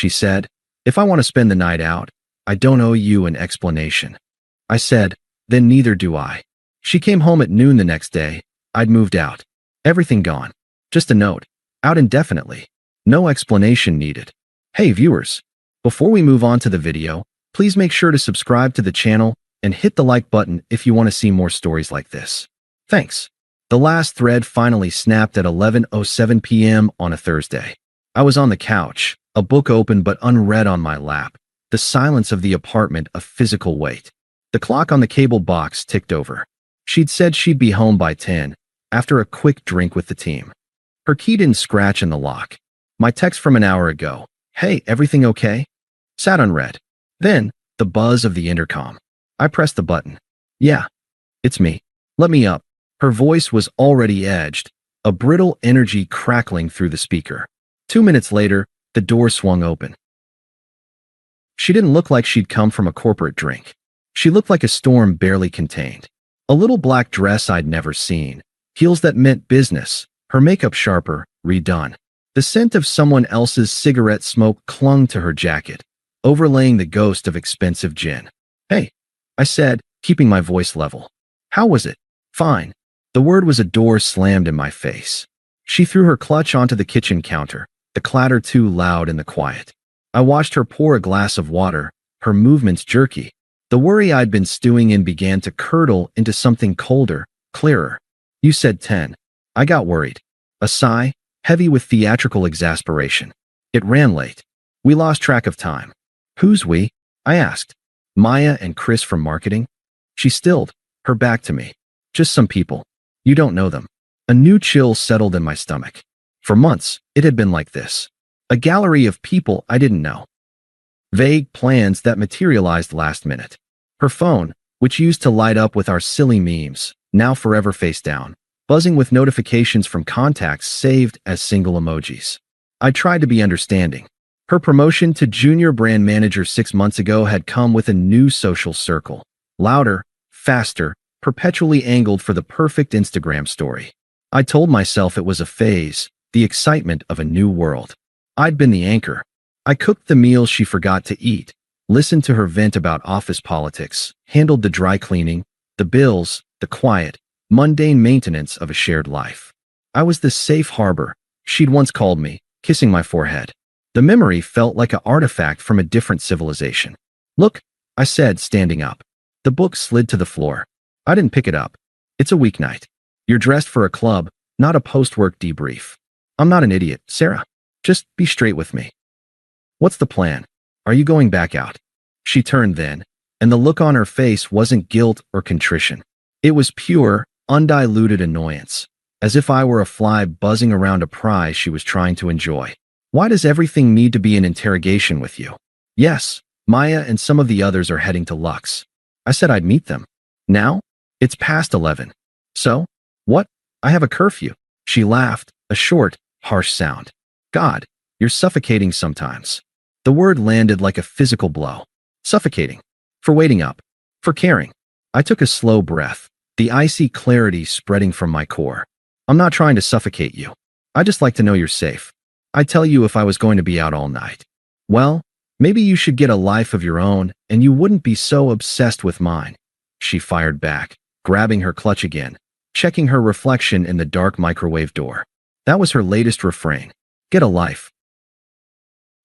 she said. If I want to spend the night out, I don't owe you an explanation. I said, then neither do I. She came home at noon the next day. I'd moved out. Everything gone. Just a note. Out indefinitely. No explanation needed. Hey viewers, before we move on to the video, please make sure to subscribe to the channel and hit the like button if you want to see more stories like this. Thanks. The last thread finally snapped at 11:07 p.m. on a Thursday. I was on the couch, a book open but unread on my lap, the silence of the apartment a physical weight. The clock on the cable box ticked over. She'd said she'd be home by 10, after a quick drink with the team. Her key didn't scratch in the lock. My text from an hour ago, hey, everything okay? Sat unread. Then, the buzz of the intercom. I pressed the button. Yeah, it's me. Let me up. Her voice was already edged, a brittle energy crackling through the speaker. 2 minutes later, the door swung open. She didn't look like she'd come from a corporate drink. She looked like a storm barely contained. A little black dress I'd never seen, heels that meant business, her makeup sharper, redone. The scent of someone else's cigarette smoke clung to her jacket, overlaying the ghost of expensive gin. Hey, I said, keeping my voice level. How was it? Fine. The word was a door slammed in my face. She threw her clutch onto the kitchen counter, the clatter too loud in the quiet. I watched her pour a glass of water, her movements jerky. The worry I'd been stewing in began to curdle into something colder, clearer. You said 10. I got worried. A sigh, heavy with theatrical exasperation. It ran late. We lost track of time. Who's we? I asked. Maya and Chris from marketing? She stilled, her back to me. Just some people. You don't know them. A new chill settled in my stomach. For months, it had been like this. A gallery of people I didn't know. Vague plans that materialized last minute. Her phone, which used to light up with our silly memes, now forever face down, buzzing with notifications from contacts saved as single emojis. I tried to be understanding. Her promotion to junior brand manager 6 months ago had come with a new social circle. Louder, faster, perpetually angled for the perfect Instagram story. I told myself it was a phase, the excitement of a new world. I'd been the anchor. I cooked the meals she forgot to eat, listened to her vent about office politics, handled the dry cleaning, the bills, the quiet, mundane maintenance of a shared life. I was the safe harbor she'd once called me, kissing my forehead. The memory felt like an artifact from a different civilization. Look, I said, standing up. The book slid to the floor. I didn't pick it up. It's a weeknight. You're dressed for a club, not a post-work debrief. I'm not an idiot, Sarah. Just be straight with me. What's the plan? Are you going back out? She turned then, and the look on her face wasn't guilt or contrition. It was pure, undiluted annoyance, as if I were a fly buzzing around a prize she was trying to enjoy. Why does everything need to be an interrogation with you? Yes, Maya and some of the others are heading to Lux. I said I'd meet them. Now? It's past 11. So? What? I have a curfew. She laughed, a short, harsh sound. God, you're suffocating sometimes. The word landed like a physical blow. Suffocating. For waiting up. For caring. I took a slow breath, the icy clarity spreading from my core. I'm not trying to suffocate you. I just like to know you're safe. I'd tell you if I was going to be out all night. Well, maybe you should get a life of your own and you wouldn't be so obsessed with mine. She fired back, grabbing her clutch again, checking her reflection in the dark microwave door. That was her latest refrain. Get a life.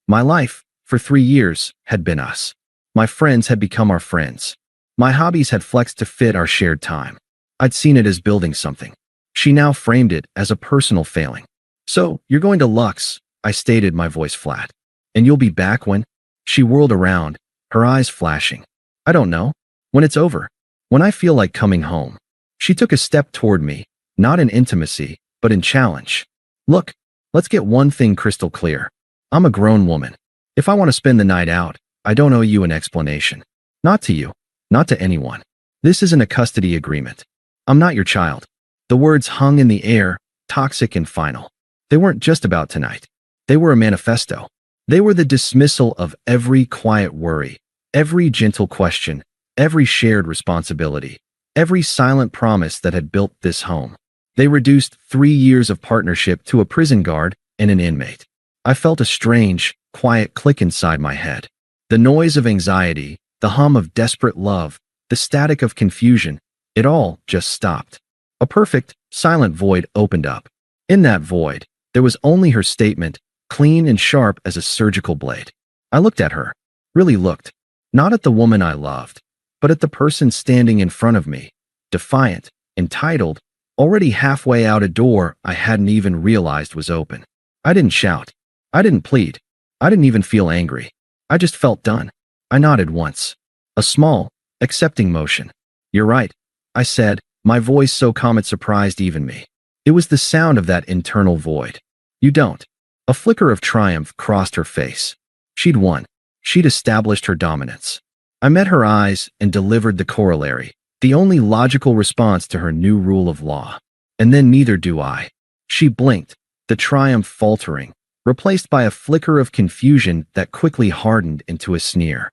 My life, for 3 years, had been us. My friends had become our friends. My hobbies had flexed to fit our shared time. I'd seen it as building something. She now framed it as a personal failing. So, you're going to Lux, I stated, my voice flat. And you'll be back when? She whirled around, her eyes flashing. I don't know. When it's over. When I feel like coming home. She took a step toward me, not in intimacy, but in challenge. Look, let's get one thing crystal clear. I'm a grown woman. If I want to spend the night out, I don't owe you an explanation. Not to you. Not to anyone. This isn't a custody agreement. I'm not your child. The words hung in the air, toxic and final. They weren't just about tonight. They were a manifesto. They were the dismissal of every quiet worry, every gentle question, every shared responsibility, every silent promise that had built this home. They reduced 3 years of partnership to a prison guard and an inmate. I felt a strange, quiet click inside my head. The noise of anxiety, the hum of desperate love, the static of confusion, it all just stopped. A perfect, silent void opened up. In that void, there was only her statement, clean and sharp as a surgical blade. I looked at her, really looked, not at the woman I loved, but at the person standing in front of me, defiant, entitled, already halfway out a door I hadn't even realized was open. I didn't shout. I didn't plead. I didn't even feel angry. I just felt done. I nodded once. A small, accepting motion. "You're right," I said, my voice so calm it surprised even me. It was the sound of that internal void. "You don't." A flicker of triumph crossed her face. She'd won. She'd established her dominance. I met her eyes and delivered the corollary, the only logical response to her new rule of law. "And then neither do I." She blinked, the triumph faltering, replaced by a flicker of confusion that quickly hardened into a sneer.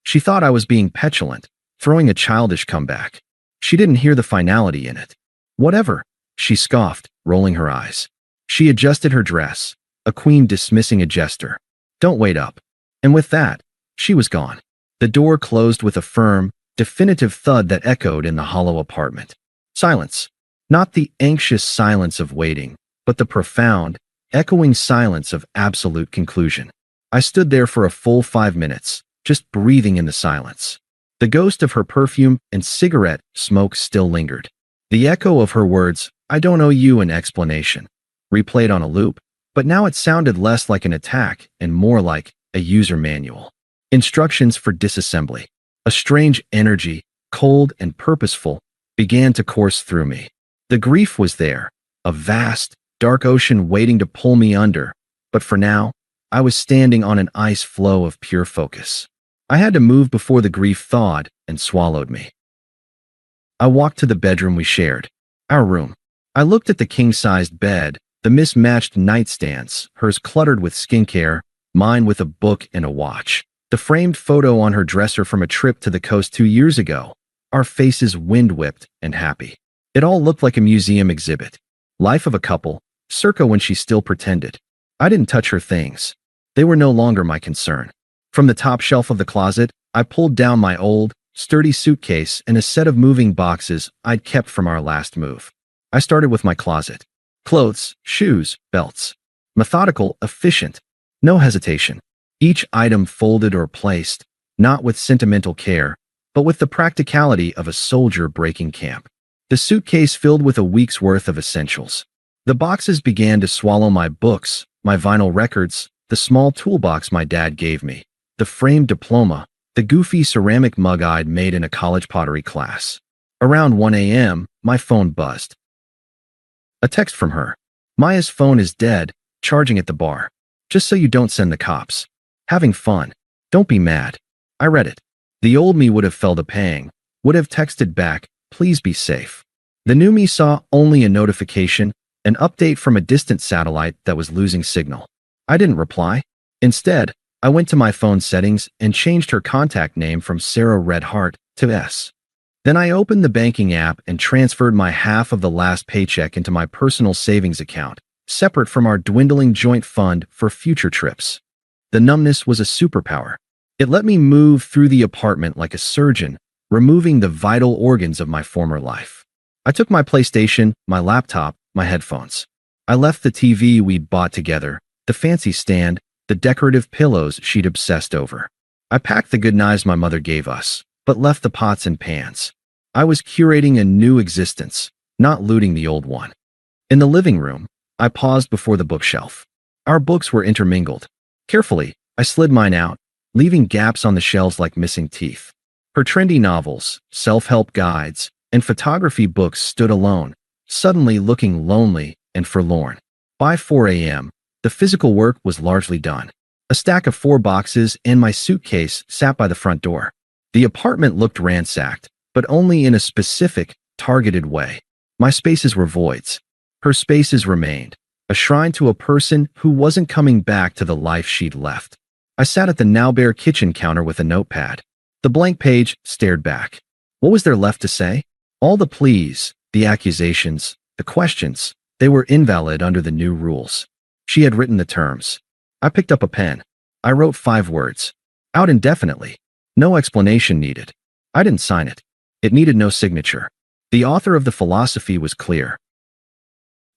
She thought I was being petulant, throwing a childish comeback. She didn't hear the finality in it. "Whatever," she scoffed, rolling her eyes. She adjusted her dress, a queen dismissing a jester. "Don't wait up." And with that, she was gone. The door closed with a firm, definitive thud that echoed in the hollow apartment. Silence. Not the anxious silence of waiting, but the profound, echoing silence of absolute conclusion. I stood there for a full 5 minutes, just breathing in the silence. The ghost of her perfume and cigarette smoke still lingered. The echo of her words, "I don't owe you an explanation," replayed on a loop, but now it sounded less like an attack and more like a user manual. Instructions for disassembly. A strange energy, cold and purposeful, began to course through me. The grief was there, a vast, dark ocean waiting to pull me under, but for now, I was standing on an ice floe of pure focus. I had to move before the grief thawed and swallowed me. I walked to the bedroom we shared, our room. I looked at the king-sized bed, the mismatched nightstands, hers cluttered with skincare, mine with a book and a watch. The framed photo on her dresser from a trip to the coast 2 years ago, our faces wind-whipped and happy. It all looked like a museum exhibit. Life of a couple, circa when she still pretended. I didn't touch her things. They were no longer my concern. From the top shelf of the closet, I pulled down my old, sturdy suitcase and a set of moving boxes I'd kept from our last move. I started with my closet. Clothes, shoes, belts. Methodical, efficient. No hesitation. Each item folded or placed, not with sentimental care, but with the practicality of a soldier breaking camp. The suitcase filled with a week's worth of essentials. The boxes began to swallow my books, my vinyl records, the small toolbox my dad gave me, the framed diploma, the goofy ceramic mug I'd made in a college pottery class. Around 1 a.m., my phone buzzed. A text from her. "Maya's phone is dead, charging at the bar. Just so you don't send the cops. Having fun. Don't be mad." I read it. The old me would have felt a pang, would have texted back, "Please be safe." The new me saw only a notification, an update from a distant satellite that was losing signal. I didn't reply. Instead, I went to my phone settings and changed her contact name from Sarah Redhart to S. Then I opened the banking app and transferred my half of the last paycheck into my personal savings account, separate from our dwindling joint fund for future trips. The numbness was a superpower. It let me move through the apartment like a surgeon, removing the vital organs of my former life. I took my PlayStation, my laptop, my headphones. I left the TV we'd bought together, the fancy stand, the decorative pillows she'd obsessed over. I packed the good knives my mother gave us, but left the pots and pans. I was curating a new existence, not looting the old one. In the living room, I paused before the bookshelf. Our books were intermingled. Carefully, I slid mine out, leaving gaps on the shelves like missing teeth. Her trendy novels, self-help guides, and photography books stood alone, suddenly looking lonely and forlorn. By 4 a.m., the physical work was largely done. A stack of 4 boxes and my suitcase sat by the front door. The apartment looked ransacked, but only in a specific, targeted way. My spaces were voids. Her spaces remained, a shrine to a person who wasn't coming back to the life she'd left. I sat at the now bare kitchen counter with a notepad. The blank page stared back. What was there left to say? All the pleas, the accusations, the questions, they were invalid under the new rules. She had written the terms. I picked up a pen. I wrote 5 words. Out indefinitely. No explanation needed. I didn't sign it. It needed no signature. The author of the philosophy was clear.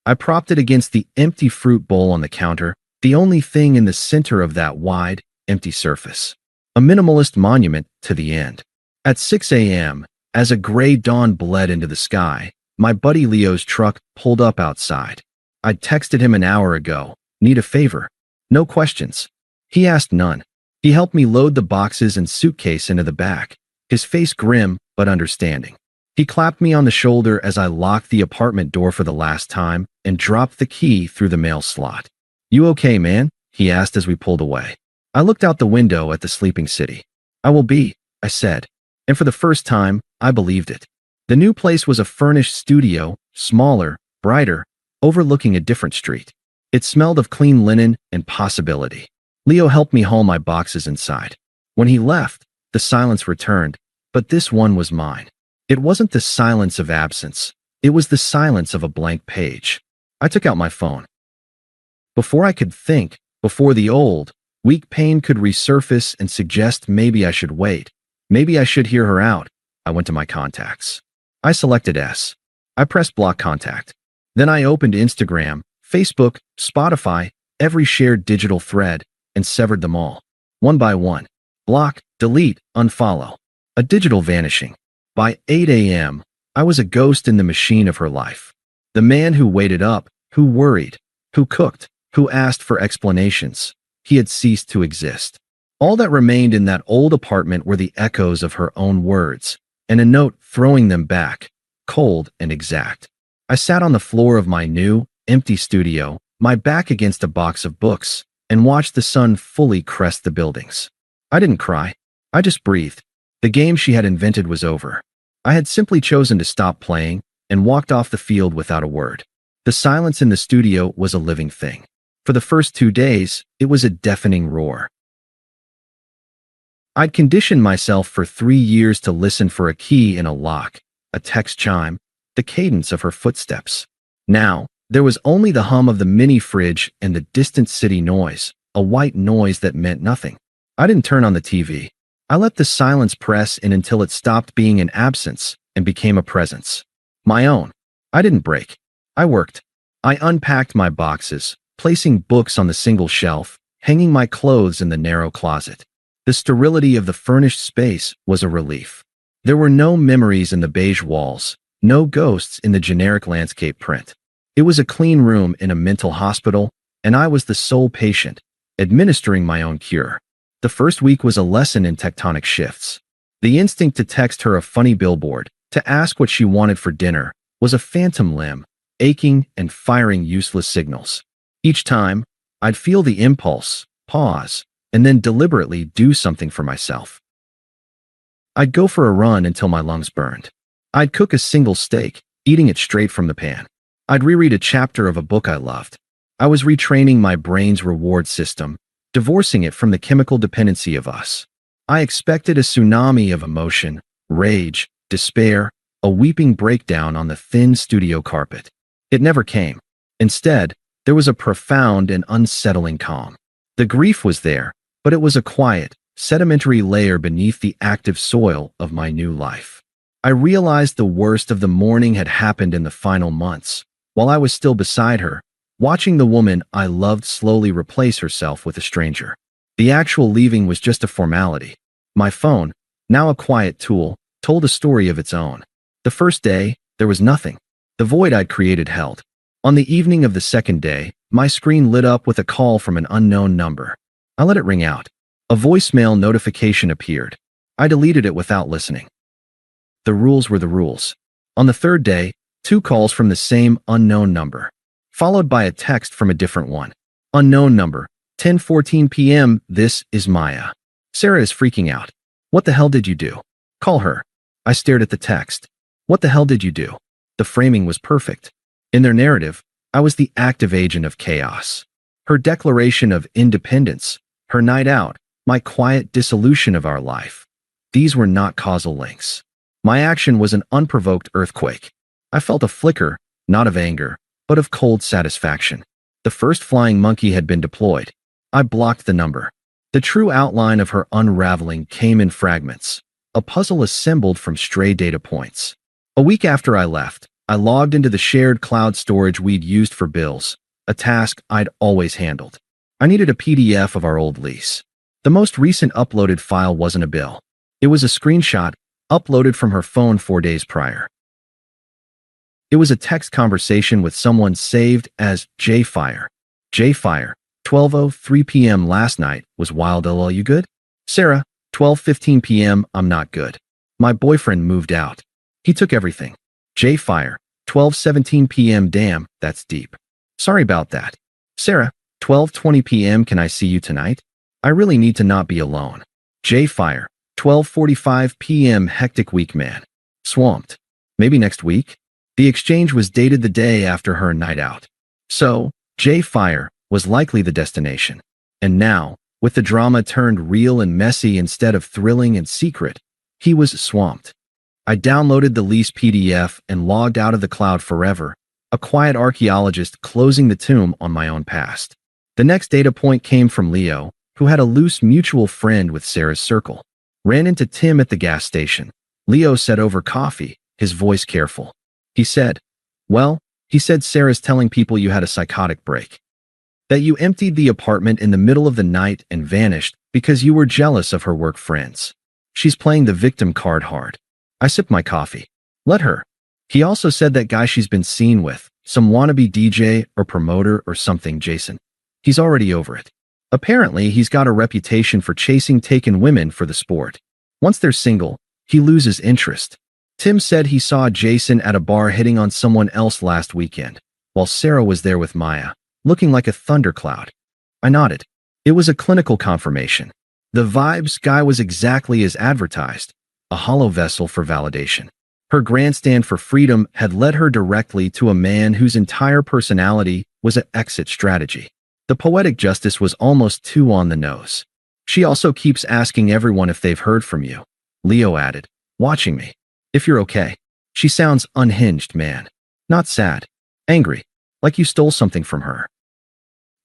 I propped it against the empty fruit bowl on the counter, the only thing in the center of that wide, empty surface. A minimalist monument to the end. At 6 a.m., as a gray dawn bled into the sky, my buddy Leo's truck pulled up outside. I'd texted him an hour ago. Need a favor? No questions. He asked none. He helped me load the boxes and suitcase into the back, his face grim but understanding. He clapped me on the shoulder as I locked the apartment door for the last time and dropped the key through the mail slot. "You okay, man?" he asked as we pulled away. I looked out the window at the sleeping city. "I will be," I said, and for the first time, I believed it. The new place was a furnished studio, smaller, brighter, overlooking a different street. It smelled of clean linen and possibility. Leo helped me haul my boxes inside. When he left, the silence returned, but this one was mine. It wasn't the silence of absence. It was the silence of a blank page. I took out my phone. Before I could think, before the old, weak pain could resurface and suggest maybe I should wait, maybe I should hear her out, I went to my contacts. I selected S. I pressed block contact. Then I opened Instagram, Facebook, Spotify, every shared digital thread, and severed them all. One by one. Block, delete, unfollow. A digital vanishing. By 8 a.m., I was a ghost in the machine of her life. The man who waited up, who worried, who cooked, who asked for explanations. He had ceased to exist. All that remained in that old apartment were the echoes of her own words, and a note throwing them back, cold and exact. I sat on the floor of my new, empty studio, my back against a box of books, and watched the sun fully crest the buildings. I didn't cry. I just breathed. The game she had invented was over. I had simply chosen to stop playing and walked off the field without a word. The silence in the studio was a living thing. For the first 2 days, it was a deafening roar. I'd conditioned myself for 3 years to listen for a key in a lock, a text chime, the cadence of her footsteps. Now, there was only the hum of the mini fridge and the distant city noise, a white noise that meant nothing. I didn't turn on the TV. I let the silence press in until it stopped being an absence and became a presence. My own. I didn't break. I worked. I unpacked my boxes, placing books on the single shelf, hanging my clothes in the narrow closet. The sterility of the furnished space was a relief. There were no memories in the beige walls, no ghosts in the generic landscape print. It was a clean room in a mental hospital, and I was the sole patient, administering my own cure. The first week was a lesson in tectonic shifts. The instinct to text her a funny billboard, to ask what she wanted for dinner, was a phantom limb, aching and firing useless signals. Each time, I'd feel the impulse, pause, and then deliberately do something for myself. I'd go for a run until my lungs burned. I'd cook a single steak, eating it straight from the pan. I'd reread a chapter of a book I loved. I was retraining my brain's reward system, divorcing it from the chemical dependency of us. I expected a tsunami of emotion, rage, despair, a weeping breakdown on the thin studio carpet. It never came. Instead, there was a profound and unsettling calm. The grief was there, but it was a quiet, sedimentary layer beneath the active soil of my new life. I realized the worst of the mourning had happened in the final months, while I was still beside her, watching the woman I loved slowly replace herself with a stranger. The actual leaving was just a formality. My phone, now a quiet tool, told a story of its own. The first day, there was nothing. The void I'd created held. On the evening of the second day, my screen lit up with a call from an unknown number. I let it ring out. A voicemail notification appeared. I deleted it without listening. The rules were the rules. On the third day, 2 calls from the same unknown number, followed by a text from a different one. Unknown number, 10:14 p.m. This is Maya. Sarah is freaking out. What the hell did you do? Call her. I stared at the text. What the hell did you do? The framing was perfect. In their narrative, I was the active agent of chaos. Her declaration of independence, her night out, my quiet dissolution of our life. These were not causal links. My action was an unprovoked earthquake. I felt a flicker, not of anger, but of cold satisfaction. The first flying monkey had been deployed. I blocked the number. The true outline of her unraveling came in fragments, a puzzle assembled from stray data points. A week after I left, I logged into the shared cloud storage we'd used for bills, a task I'd always handled. I needed a PDF of our old lease. The most recent uploaded file wasn't a bill. It was a screenshot uploaded from her phone 4 days prior. It was a text conversation with someone saved as J-Fire. J-Fire, 12:03 p.m. last night was wild. LL, you good? Sarah, 12:15 p.m. I'm not good. My boyfriend moved out. He took everything. J-Fire, 12:17 p.m. Damn, that's deep. Sorry about that. Sarah, 12:20 p.m. Can I see you tonight? I really need to not be alone. J-Fire, 12:45 p.m. Hectic week, man. Swamped. Maybe next week? The exchange was dated the day after her night out. So, J-Fire was likely the destination. And now, with the drama turned real and messy instead of thrilling and secret, he was swamped. I downloaded the lease PDF and logged out of the cloud forever, a quiet archaeologist closing the tomb on my own past. The next data point came from Leo, who had a loose mutual friend with Sarah's circle. Ran into Tim at the gas station. Leo said over coffee, his voice careful. He said, Sarah's telling people you had a psychotic break. That you emptied the apartment in the middle of the night and vanished because you were jealous of her work friends. She's playing the victim card hard. I sipped my coffee. Let her. He also said that guy she's been seen with, some wannabe DJ or promoter or something, Jason. He's already over it. Apparently, he's got a reputation for chasing taken women for the sport. Once they're single, he loses interest. Tim said he saw Jason at a bar hitting on someone else last weekend, while Sarah was there with Maya, looking like a thundercloud. I nodded. It was a clinical confirmation. The vibes guy was exactly as advertised, a hollow vessel for validation. Her grandstand for freedom had led her directly to a man whose entire personality was an exit strategy. The poetic justice was almost too on the nose. She also keeps asking everyone if they've heard from you, Leo added, watching me. If you're okay. She sounds unhinged, man. Not sad. Angry. Like you stole something from her.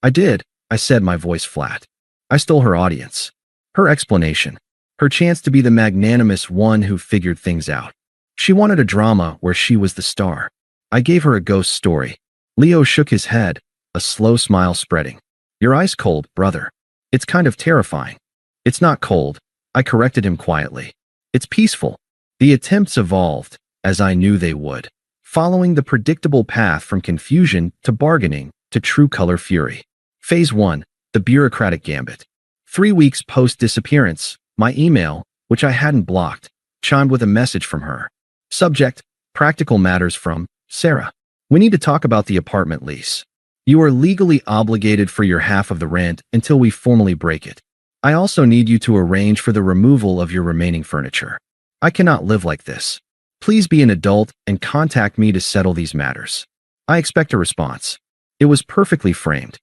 I did, I said, my voice flat. I stole her audience. Her explanation. Her chance to be the magnanimous one who figured things out. She wanted a drama where she was the star. I gave her a ghost story. Leo shook his head, a slow smile spreading. You're ice cold, brother. It's kind of terrifying. It's not cold, I corrected him quietly. It's peaceful. The attempts evolved, as I knew they would, following the predictable path from confusion to bargaining to true color fury. Phase 1, the bureaucratic gambit. 3 weeks post-disappearance, my email, which I hadn't blocked, chimed with a message from her. Subject, practical matters from Sarah. We need to talk about the apartment lease. You are legally obligated for your half of the rent until we formally break it. I also need you to arrange for the removal of your remaining furniture. I cannot live like this. Please be an adult and contact me to settle these matters. I expect a response. It was perfectly framed.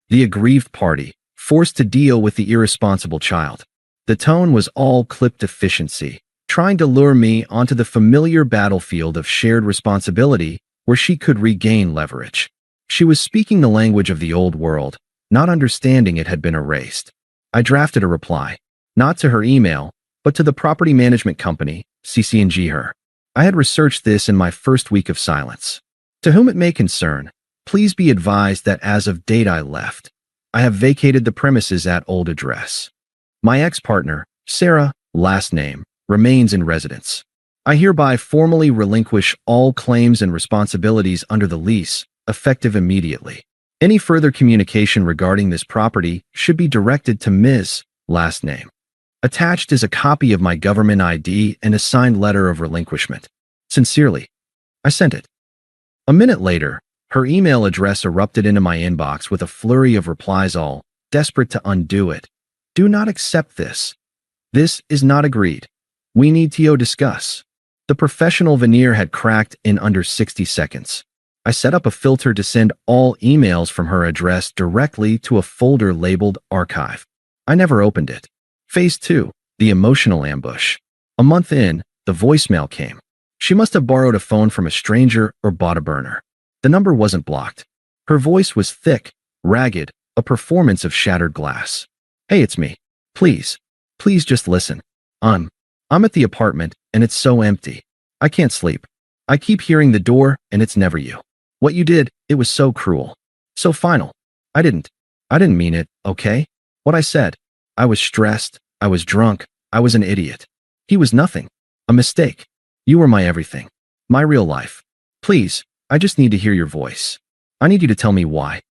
The aggrieved party, forced to deal with the irresponsible child. The tone was all clipped efficiency, trying to lure me onto the familiar battlefield of shared responsibility where she could regain leverage. She was speaking the language of the old world, not understanding it had been erased. I drafted a reply, not to her email, but to the property management company, CC&G her. I had researched this in my first week of silence. To whom it may concern, please be advised that as of date I left, I have vacated the premises at old address. My ex-partner, Sarah, last name, remains in residence. I hereby formally relinquish all claims and responsibilities under the lease, effective immediately. Any further communication regarding this property should be directed to Ms. last name. Attached is a copy of my government ID and a signed letter of relinquishment. Sincerely. I sent it. A minute later, her email address erupted into my inbox with a flurry of replies, all desperate to undo it. Do not accept this. This is not agreed. We need to discuss. The professional veneer had cracked in under 60 seconds. I set up a filter to send all emails from her address directly to a folder labeled Archive. I never opened it. Phase 2, the emotional ambush. A month in, the voicemail came. She must have borrowed a phone from a stranger or bought a burner. The number wasn't blocked. Her voice was thick, ragged, a performance of shattered glass. Hey, it's me. Please. Please just listen. I'm at the apartment, and it's so empty. I can't sleep. I keep hearing the door, and it's never you. What you did, it was so cruel. So final. I didn't mean it, okay? What I said. I was stressed. I was drunk. I was an idiot. He was nothing. A mistake. You were my everything. My real life. Please, I just need to hear your voice. I need you to tell me why.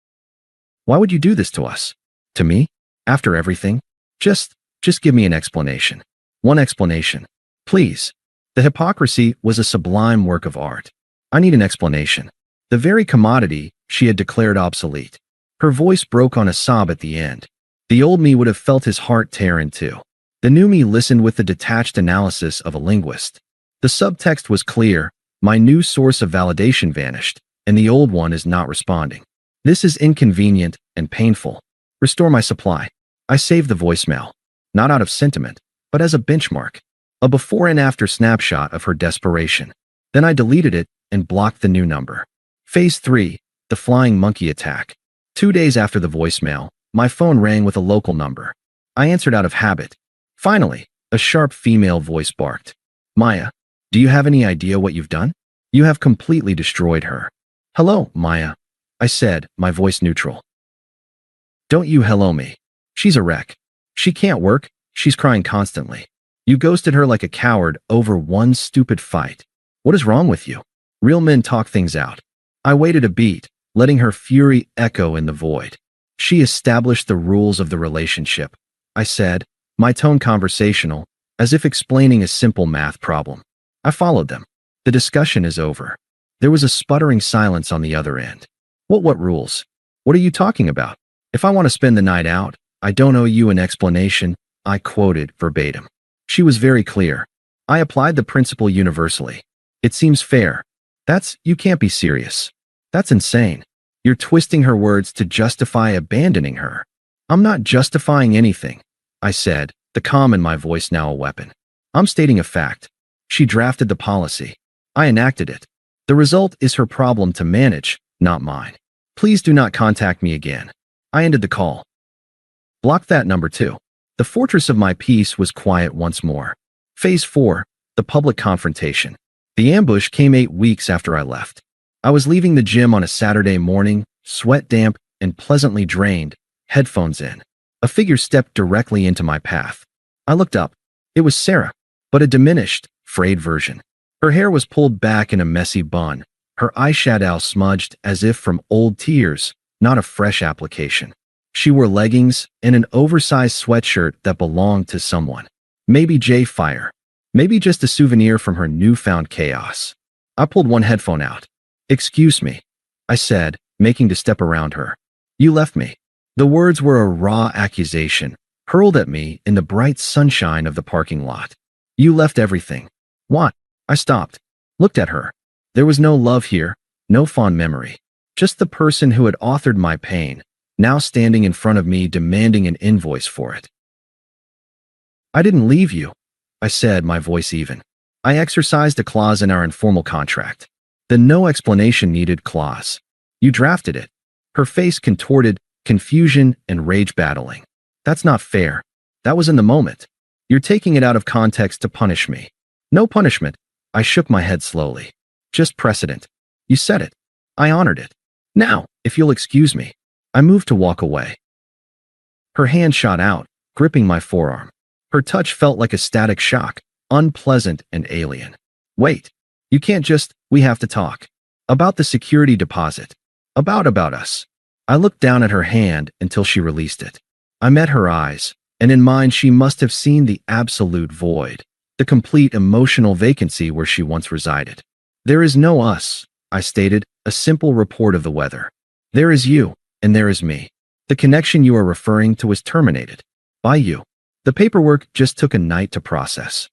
Why would you do this to us? To me? After everything? Just give me an explanation. One explanation. Please. The hypocrisy was a sublime work of art. I need an explanation. The very commodity she had declared obsolete. Her voice broke on a sob at the end. The old me would have felt his heart tear in two. The new me listened with the detached analysis of a linguist. The subtext was clear. My new source of validation vanished, and the old one is not responding. This is inconvenient and painful. Restore my supply. I saved the voicemail. Not out of sentiment, but as a benchmark. A before and after snapshot of her desperation. Then I deleted it and blocked the new number. Phase 3, the flying monkey attack. 2 days after the voicemail, my phone rang with a local number. I answered out of habit. Finally, a sharp female voice barked. Maya, do you have any idea what you've done? You have completely destroyed her. Hello, Maya, I said, my voice neutral. Don't you hello me. She's a wreck. She can't work, she's crying constantly. You ghosted her like a coward over one stupid fight. What is wrong with you? Real men talk things out. I waited a beat, letting her fury echo in the void. She established the rules of the relationship, I said, my tone conversational, as if explaining a simple math problem. I followed them. The discussion is over. There was a sputtering silence on the other end. What rules? What are you talking about? If I want to spend the night out, I don't owe you an explanation, I quoted verbatim. She was very clear. I applied the principle universally. It seems fair. You can't be serious. That's insane. You're twisting her words to justify abandoning her. I'm not justifying anything, I said, the calm in my voice now a weapon. I'm stating a fact. She drafted the policy. I enacted it. The result is her problem to manage, not mine. Please do not contact me again. I ended the call. Block that number too. The fortress of my peace was quiet once more. Phase 4, the public confrontation. The ambush came 8 weeks after I left. I was leaving the gym on a Saturday morning, sweat damp and pleasantly drained, headphones in. A figure stepped directly into my path. I looked up. It was Sarah, but a diminished, frayed version. Her hair was pulled back in a messy bun, her eyeshadow smudged as if from old tears, not a fresh application. She wore leggings and an oversized sweatshirt that belonged to someone. Maybe Jay Fire. Maybe just a souvenir from her newfound chaos. I pulled one headphone out. Excuse me, I said, making to step around her. You left me. The words were a raw accusation, hurled at me in the bright sunshine of the parking lot. You left everything. What? I stopped. Looked at her. There was no love here, no fond memory. Just the person who had authored my pain, now standing in front of me demanding an invoice for it. I didn't leave you, I said, my voice even. I exercised a clause in our informal contract. The no explanation needed clause. You drafted it. Her face contorted, confusion and rage battling. That's not fair. That was in the moment. You're taking it out of context to punish me. No punishment. I shook my head slowly. Just precedent. You said it. I honored it. Now, if you'll excuse me. I moved to walk away. Her hand shot out, gripping my forearm. Her touch felt like a static shock, unpleasant and alien. Wait. You can't just, we have to talk. About the security deposit. About us. I looked down at her hand until she released it. I met her eyes, and in mine she must have seen the absolute void, the complete emotional vacancy where she once resided. There is no us, I stated, a simple report of the weather. There is you, and there is me. The connection you are referring to was terminated. By you. The paperwork just took a night to process.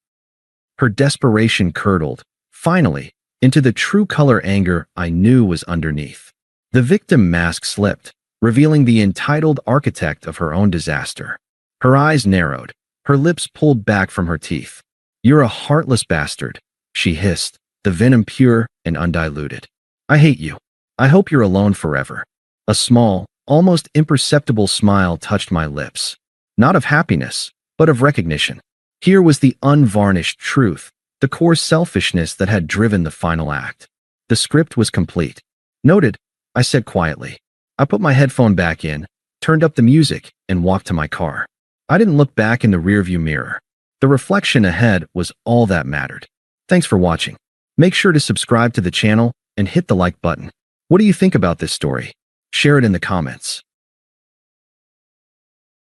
Her desperation curdled, finally, into the true color anger I knew was underneath. The victim mask slipped, revealing the entitled architect of her own disaster. Her eyes narrowed, her lips pulled back from her teeth. You're a heartless bastard, she hissed, the venom pure and undiluted. I hate you. I hope you're alone forever. A small, almost imperceptible smile touched my lips. Not of happiness, but of recognition. Here was the unvarnished truth, the core selfishness that had driven the final act. The script was complete. Noted, I said quietly. I put my headphone back in, turned up the music, and walked to my car. I didn't look back in the rearview mirror. The reflection ahead was all that mattered. Thanks for watching. Make sure to subscribe to the channel and hit the like button. What do you think about this story? Share it in the comments.